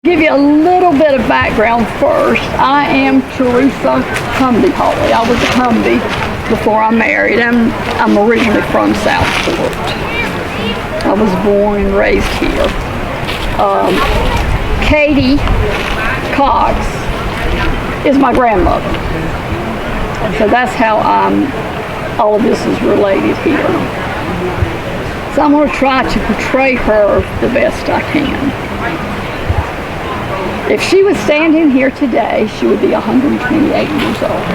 Give you a little bit of background first. I am Teresa Cumbee Hawley. I was a Cumbee before I married. I'm originally from Southport. I was born and raised here. Katie Cox is my grandmother. So that's how all of this is related here. So I'm going to try to portray her the best I can. If she was standing here today, she would be 128 years old.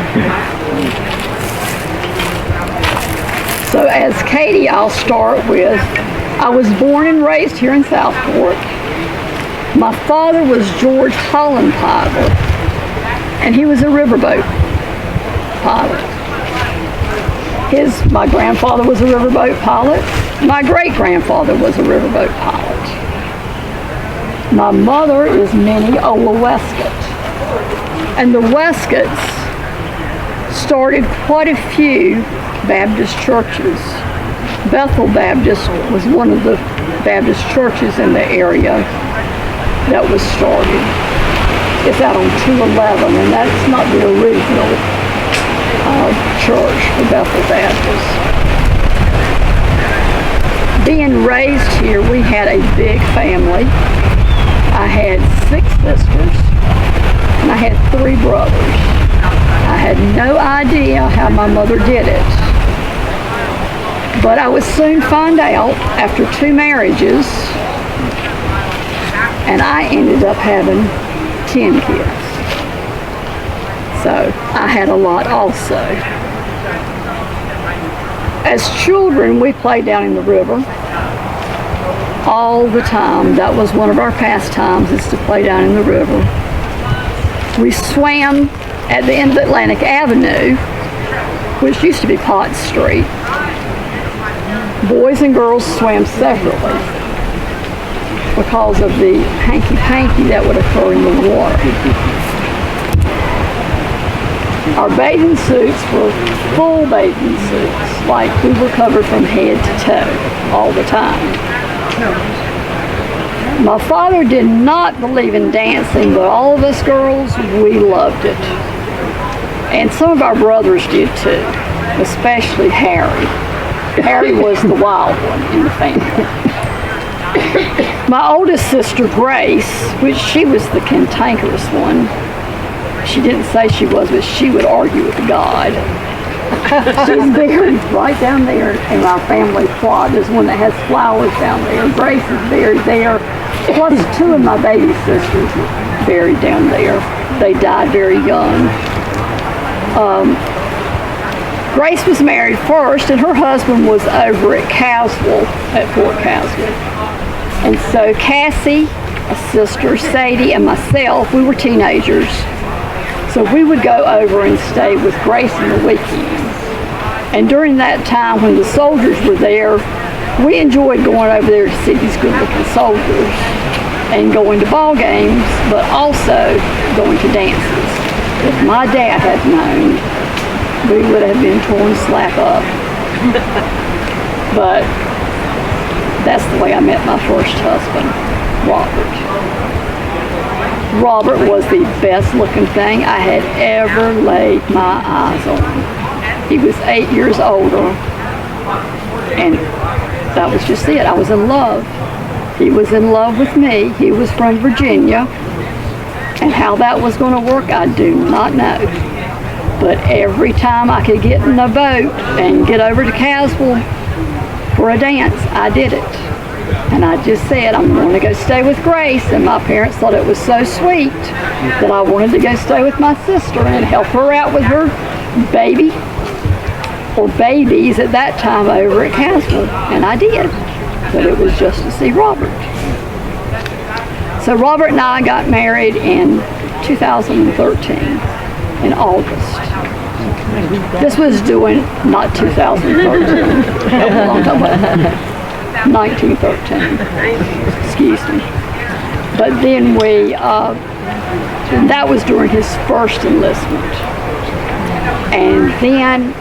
So as Katie, I'll start with, I was born and raised here in Southport. My father was George Holland Piver, and he was a riverboat pilot. My grandfather was a riverboat pilot. My great-grandfather was a riverboat pilot. My mother is Minnie Ola Westcott. And the Westcotts started quite a few Baptist churches. Bethel Baptist was one of the Baptist churches in the area that was started. It's out on 211, and that's not the original church for Bethel Baptist. Being raised here, we had a big family. I had 6 sisters, and I had 3 brothers. I had no idea how my mother did it. But I would soon find out after 2 marriages, and I ended up having 10 kids. So I had a lot also. As children, we played down in the river all the time. That was one of our pastimes, is to play down in the river. We swam at the end of Atlantic Avenue, which used to be Potts Street. Boys and girls swam separately because of the hanky-panky that would occur in the water. Our bathing suits were full bathing suits, like we were covered from head to toe all the time. My father did not believe in dancing, but all of us girls, we loved it. And some of our brothers did too, especially Harry. Harry was the wild one in the family. My oldest sister, Grace, which she was the cantankerous one. She didn't say she was, but she would argue with God. She's buried right down there in our family plot. There's one that has flowers down there. Grace is buried there. Plus 2 of my baby sisters were buried down there. They died very young. Grace was married first, and her husband was over at Caswell, at Fort Caswell. And so Cassie, a sister, Sadie, and myself, we were teenagers. So we would go over and stay with Grace on the weekends. And during that time when the soldiers were there, we enjoyed going over there to see these good-looking soldiers and going to ball games, but also going to dances. If my dad had known, we would have been torn slap up. But that's the way I met my first husband, Robert. Robert was the best looking thing I had ever laid my eyes on. He was 8 years older, and that was just it. I was in love. He was in love with me. He was from Virginia, and how that was going to work, I do not know. But every time I could get in a boat and get over to Caswell for a dance, I did it. And I just said, I'm going to go stay with Grace. And my parents thought it was so sweet that I wanted to go stay with my sister and help her out with her baby, or babies at that time, over at Caswell. And I did. But it was just to see Robert. So Robert and I got married in 2013, in August. This was not 2013. That was a long time ago. 1913, excuse me. But then that was during his first enlistment. And then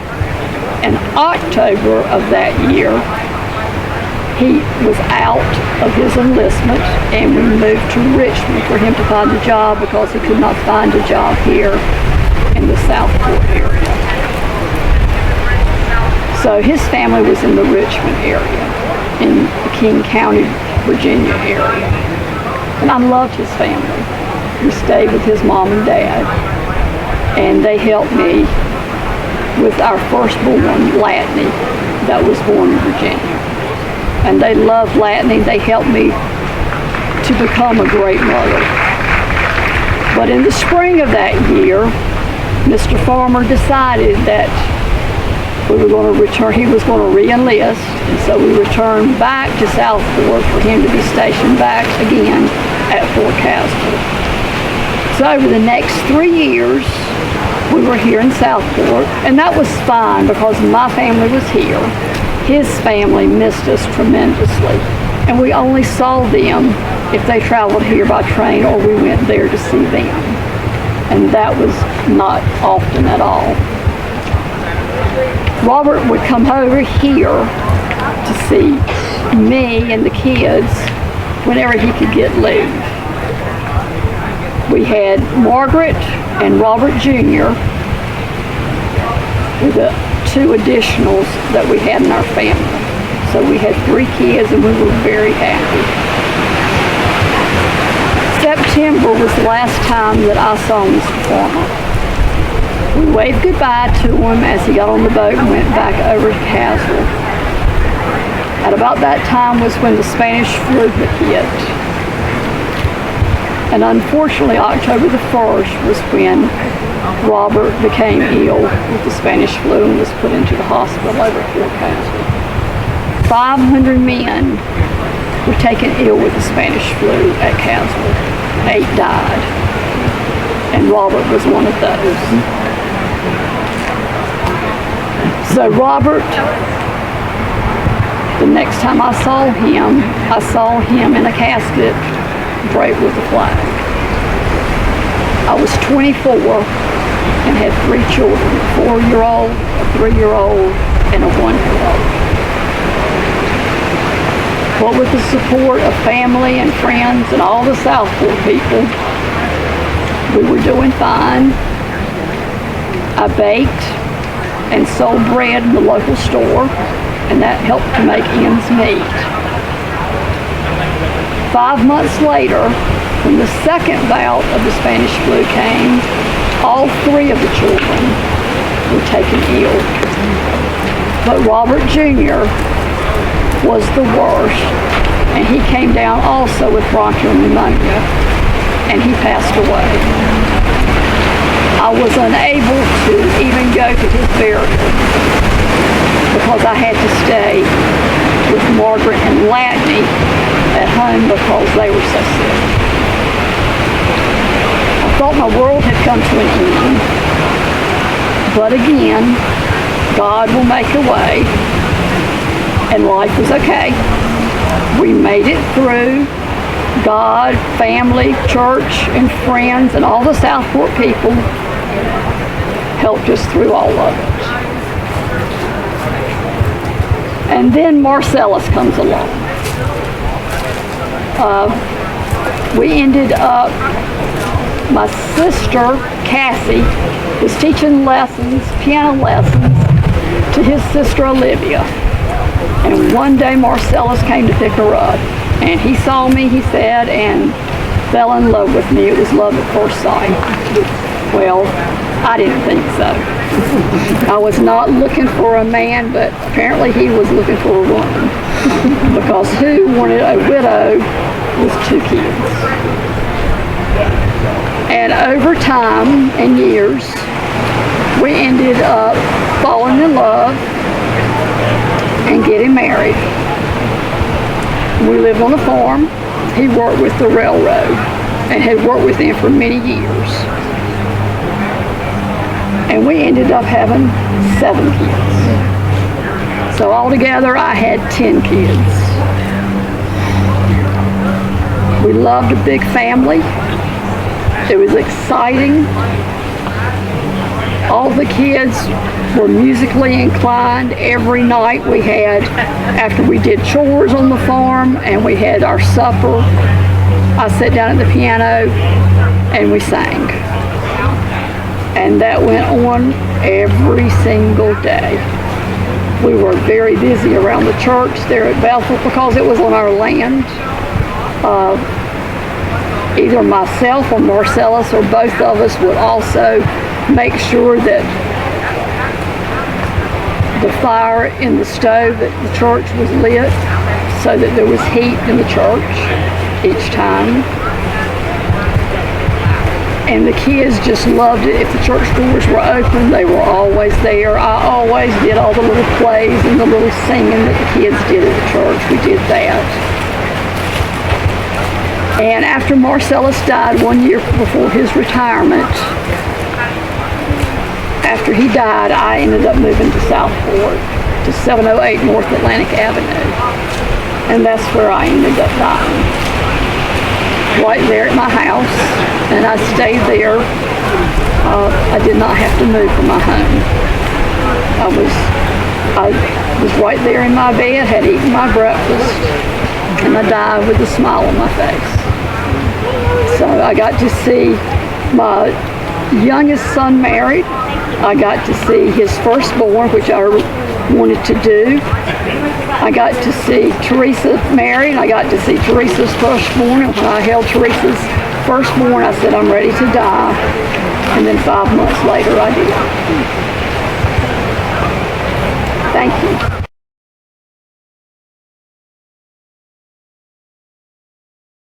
in October of that year, He was out of his enlistment, and we moved to Richmond for him to find a job because he could not find a job here in the Southport area. So his family was in the Richmond area, in the King County, Virginia area. And I loved his family. We stayed with his mom and dad, and they helped me with our firstborn, Latney, that was born in Virginia. And they loved Latney. They helped me to become a great mother. But in the spring of that year, Mr. Farmer decided that we were going to return. He was going to re-enlist, and so we returned back to Southport for him to be stationed back again at Fort Caswell. So over the next 3 years, we were here in Southport, and that was fine because my family was here. His family missed us tremendously, and we only saw them if they traveled here by train or we went there to see them, and that was not often at all. Robert would come over here to see me and the kids whenever he could get leave. We had Margaret and Robert Jr. were the two additionals that we had in our family. So we had 3 kids, and we were very happy. September was the last time that I saw Mr. Farmer. We waved goodbye to him as he got on the boat and went back over to Caswell. At about that time was when the Spanish flu had hit. And unfortunately, October the 1st was when Robert became ill with the Spanish flu and was put into the hospital over at Fort Caswell. 500 men were taken ill with the Spanish flu at Caswell. 8 died, and Robert was one of those. So Robert, the next time I saw him in a casket draped with a flag. I was 24 and had 3 children, a 4-year-old, a 3-year-old, and a 1-year-old. But with the support of family and friends and all the Southport people, we were doing fine. I baked and sold bread in the local store, and that helped to make ends meet. 5 months later, when the second bout of the Spanish flu came, all 3 of the children were taken ill. But Robert Jr. was the worst, and he came down also with bronchial pneumonia, and he passed away. I was unable to even go to his burial because I had to stay with Margaret and Latney at home because they were so sick. I thought my world had come to an end, but again, God will make a way, and life was okay. We made it through. God, family, church, and friends, and all the Southport people helped us through all of it. And then Marcellus comes along. We ended up, my sister, Cassie, was teaching lessons, piano lessons, to his sister Olivia. And one day Marcellus came to pick her up. And he saw me, he said, and fell in love with me. It was love at first sight. Well, I didn't think so. I was not looking for a man, but apparently he was looking for a woman. Because who wanted a widow with 2 kids? And over time and years, we ended up falling in love and getting married. We lived on a farm. He worked with the railroad and had worked with them for many years. And we ended up having 7 kids. So altogether, I had 10 kids. We loved a big family. It was exciting. All the kids were musically inclined. Every night we had, after we did chores on the farm and we had our supper, I sat down at the piano and we sang. And that went on every single day. We were very busy around the church there at Bethel because it was on our land. Either myself or Marcellus or both of us would also make sure that the fire in the stove at the church was lit so that there was heat in the church each time. And the kids just loved it. If the church doors were open, they were always there. I always did all the little plays and the little singing that the kids did at the church. We did that. And after Marcellus died 1 year before his retirement, after he died, I ended up moving to Southport, to 708 North Atlantic Avenue. And that's where I ended up dying. Right there at my house, and I stayed there. I did not have to move from my home. I was right there in my bed, had eaten my breakfast, and I died with a smile on my face. So I got to see my youngest son married. I got to see his firstborn, which I wanted to do. I got to see Teresa married. I got to see Teresa's firstborn. And when I held Teresa's firstborn, I said, I'm ready to die. And then 5 months later, I did. Thank you.